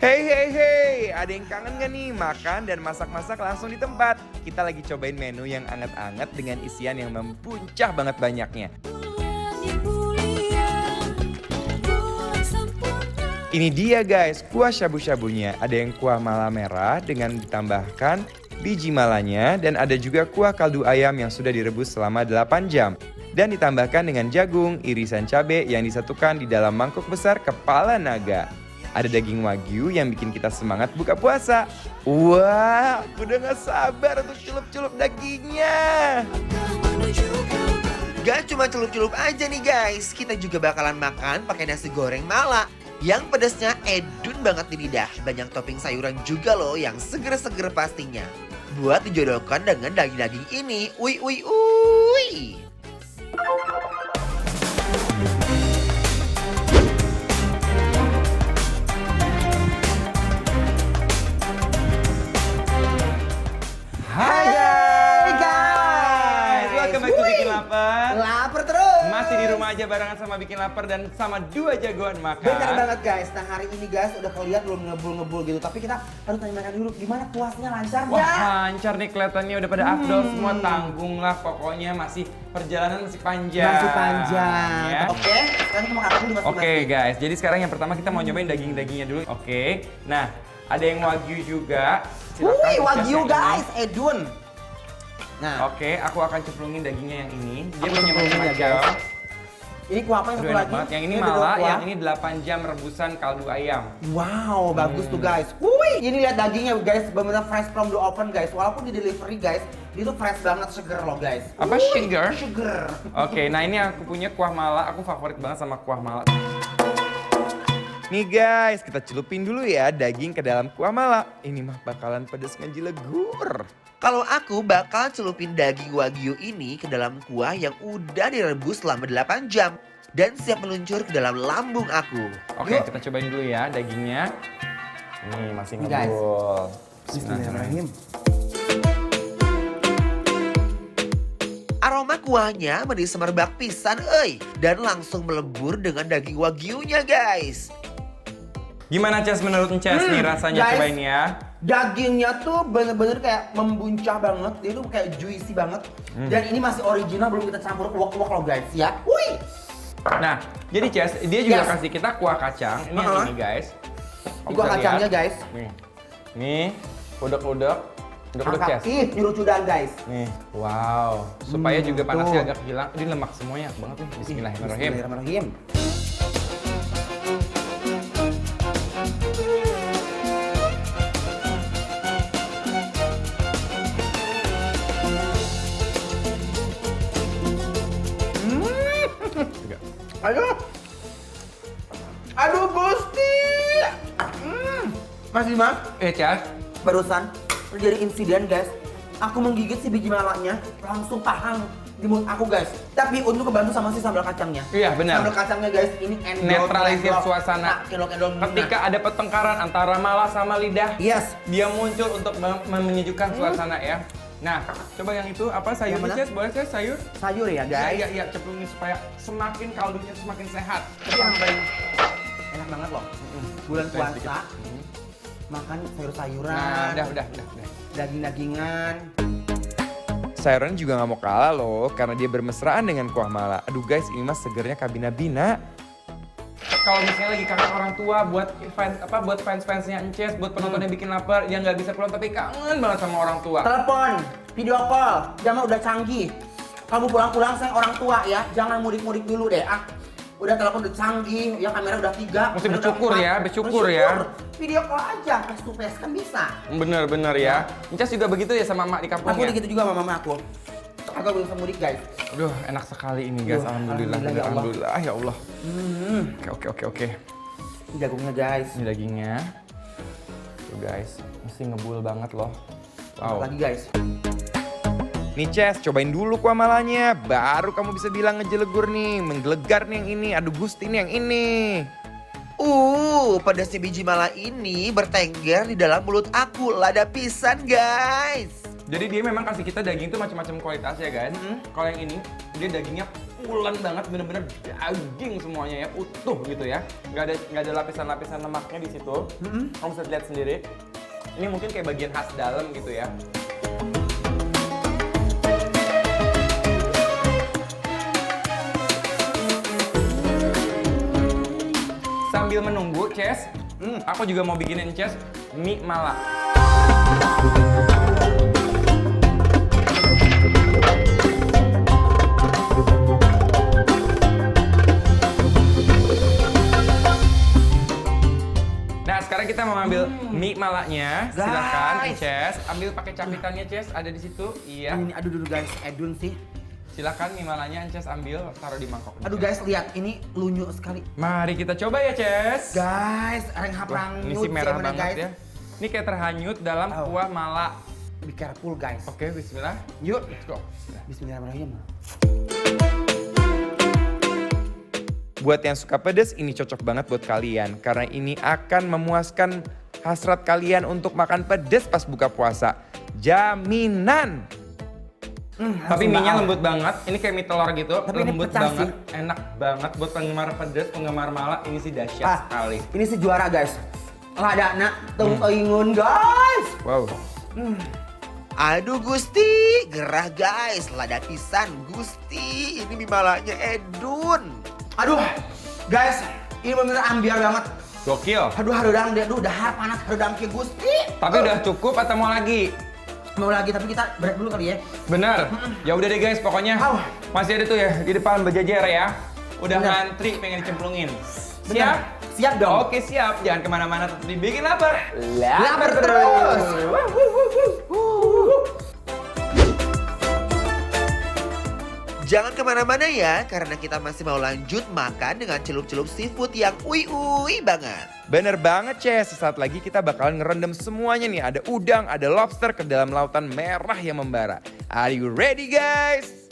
Hey, ada yang kangen gak nih makan dan masak-masak langsung di tempat? Kita lagi cobain menu yang anget-anget dengan isian yang membuncah banget banyaknya. Ini dia guys, kuah shabu-shabunya. Ada yang kuah mala merah dengan ditambahkan biji malanya dan ada juga kuah kaldu ayam yang sudah direbus selama 8 jam. Dan ditambahkan dengan jagung, irisan cabai yang disatukan di dalam mangkuk besar kepala naga. Ada daging wagyu yang bikin kita semangat buka puasa. Wah, aku udah gak sabar untuk celup-celup dagingnya. Gak cuma celup-celup aja nih guys, kita juga bakalan makan pakai nasi goreng mala. Yang pedasnya edun banget di lidah. Banyak topping sayuran juga loh yang seger-seger pastinya. Buat dijodohkan dengan daging-daging ini. Ui. Hai guys, welcome back to Bikin Lapar. Lapar terus. Masih di rumah aja barengan sama Bikin Lapar dan sama dua jagoan makan. Benar banget guys, nah hari ini guys udah kelihatan belum ngebul-ngebul gitu. Tapi kita harus tanya dulu gimana puasnya, lancar Wah, nggak? lancar nih kelihatannya udah pada afdol semua, tanggung lah pokoknya, perjalanan masih panjang. Masih panjang. Ya. Oke, sekarang kita makan dulu masing-masing. Oke guys, jadi sekarang yang pertama kita mau nyobain daging-dagingnya dulu. Oke, nah ada yang wagyu juga. Silakan Wih, Chef wagyu yang guys, ini. edun. Nah, Oke, aku akan cemplungin dagingnya yang ini. Dia Aku punya cemplungin ya, macam-macam. guys. Ini kuah apa yang Aduh, satu enak lagi? banget. Yang ini beda mala, kuah. yang ini 8 jam rebusan kaldu ayam. Wow, bagus tuh guys. Wih, ini lihat dagingnya guys, benar-benar fresh from the oven guys. Walaupun di delivery guys, dia tuh fresh banget, seger loh guys. Apa, Wih, sugar? Sugar. Oke, nah ini aku punya kuah mala. Aku favorit banget sama kuah mala. Nih guys, kita celupin dulu ya daging ke dalam kuah mala. Ini mah bakalan pedes ngejilegur. Kalau aku bakal celupin daging wagyu ini ke dalam kuah yang udah direbus selama 8 jam. Dan siap meluncur ke dalam lambung aku. Oke, Yuk. kita cobain dulu ya dagingnya. Nih masih Nih, guys. ngebul. Bismillahirrahmanirrahim. Aroma kuahnya semerbak pisan euy. Dan langsung melebur dengan daging wagyunya guys. Gimana Ces menurut Ces nih rasanya, guys. cobain ya. Dagingnya tuh bener-bener kayak membuncah banget, dia tuh kayak juicy banget. Dan ini masih original, belum kita campur uak-uak loh guys ya. Wih! Nah, jadi Ces, dia juga Yes. kasih kita kuah kacang. Ini yang Uh-huh. ini guys. Kamu Kuah bisa kacangnya lihat. guys. Nih, udek-udek. Udek-udek Ces. Ih, nyurucudan guys. Nih, wow. Supaya juga panasnya tuh. agak hilang. Ini lemak semuanya banget nih. Bismillahirrahmanirrahim. Bismillahirrahmanirrahim. Juga. Aduh Gusti. Mas Dimas, Ces. barusan terjadi insiden guys. Aku menggigit si biji malaknya, langsung paham di mulut aku guys. Tapi untuk kebantu sama si sambal kacangnya. Iya, benar. Sambal kacangnya guys, ini endol. Netralisir endol. suasana. Nah, endol. Ketika ada pertengkaran antara mala sama lidah, Yes. dia muncul untuk menyejukkan suasana ya. Nah, coba yang itu apa sayur Yang mana? Ces? Boleh Ces sayur? Sayur ya guys. Iya, ceplungin supaya semakin kaldunya semakin sehat. Tapi yang paling enak banget loh. Bulan Saya puasa, sedikit. makan sayur-sayuran, Nah, udah. daging-dagingan. Sayuran juga nggak mau kalah loh, karena dia bermesraan dengan kuah mala. Aduh guys, ini mah segernya kabina-bina. Kalau misalnya lagi kangen orang tua buat fans-fansnya Ences, buat penontonnya Bikin Lapar, yang nggak bisa pulang tapi kangen banget sama orang tua. Telepon, video call, zaman udah canggih. Kamu pulang-pulang sayang orang tua ya, jangan mudik-mudik dulu deh. Udah telepon udah canggih, ya kamera udah 3. Mesti kamera bersyukur udah 4. ya, bersyukur ya. Video call aja, face to face kan bisa. Bener ya. Ences juga begitu ya sama emak di Aku kampungnya? begitu juga sama mama aku. Aku belum bisa mudik guys. Aduh, enak sekali ini guys. Aduh, Alhamdulillah, alhamdulillah, ya Allah. alhamdulillah ya Allah. Oke. Ini jagungnya guys. Ini dagingnya. Tuh guys, mesti ngebul banget loh. Wow. Lagi guys. Nih Ces, cobain dulu kuah malanya. Baru kamu bisa bilang ngejelegur nih. Menggelegar nih yang ini. Aduh Gusti nih yang ini. Pedasnya biji mala ini bertengger di dalam mulut aku. Lada pisan guys. Jadi dia memang kasih kita daging itu macam-macam kualitas ya guys. Kalau yang ini, dia dagingnya pulen banget, bener-bener daging semuanya ya, utuh gitu ya. Nggak ada lapisan-lapisan lemaknya di situ. Kamu bisa lihat sendiri. Ini mungkin kayak bagian khas dalam gitu ya. Sambil menunggu, Ces, aku juga mau bikinin Ces mie mala. Nah, sekarang kita mau ambil mie malanya. Silakan, Guys. Ces. Ambil pakai capitannya, Ces. Ada di situ. Iya. Ini aduh dulu guys, Edun sih. Silakan mie malanya, Ces ambil, taruh di mangkok. Aduh guys, lihat ini lunyuk sekali. Mari kita coba ya, Ces. Guys, reng haprang Ini sih merah banget guys. ya. Ini kayak terhanyut dalam Oh. kuah mala. Be careful guys. Oke, bismillah. Yuk, Let's go. Bismillahirrahmanirrahim. Buat yang suka pedas, ini cocok banget buat kalian. Karena ini akan memuaskan hasrat kalian untuk makan pedas pas buka puasa. Jaminan! Tapi mie-nya lembut banget. Ini kayak mie telur gitu. Tapi ini lembut pecah banget. sih. Enak banget buat penggemar pedas, penggemar mala. Ini sih dahsyat sekali. Ini sih juara guys. Ladana tung ingun guys. Wow. Aduh Gusti, gerah guys, lada pisan Gusti. Ini mie malanya Edun. Aduh, guys, ini bener-bener ambiar banget. Gokil. Aduh, harudang deh, aduh, dahar panas, harudang ke Gusti. Tapi udah cukup atau mau lagi? Mau lagi, tapi kita break dulu kali ya. Bener. Ya udah deh guys, pokoknya Au. masih ada tuh ya di depan berjejer ya. Udah Bener. ngantri pengen dicemplungin. Bener. Siap? Siap dong. Oke siap. Jangan kemana-mana, tetap dibikin lapar. Lapar terus. Jangan kemana-mana ya, karena kita masih mau lanjut makan dengan celup-celup seafood yang ui-ui banget. Bener banget, Ces. Sesaat lagi kita bakalan ngerendam semuanya nih. Ada udang, ada lobster ke dalam lautan merah yang membara. Are you ready, guys?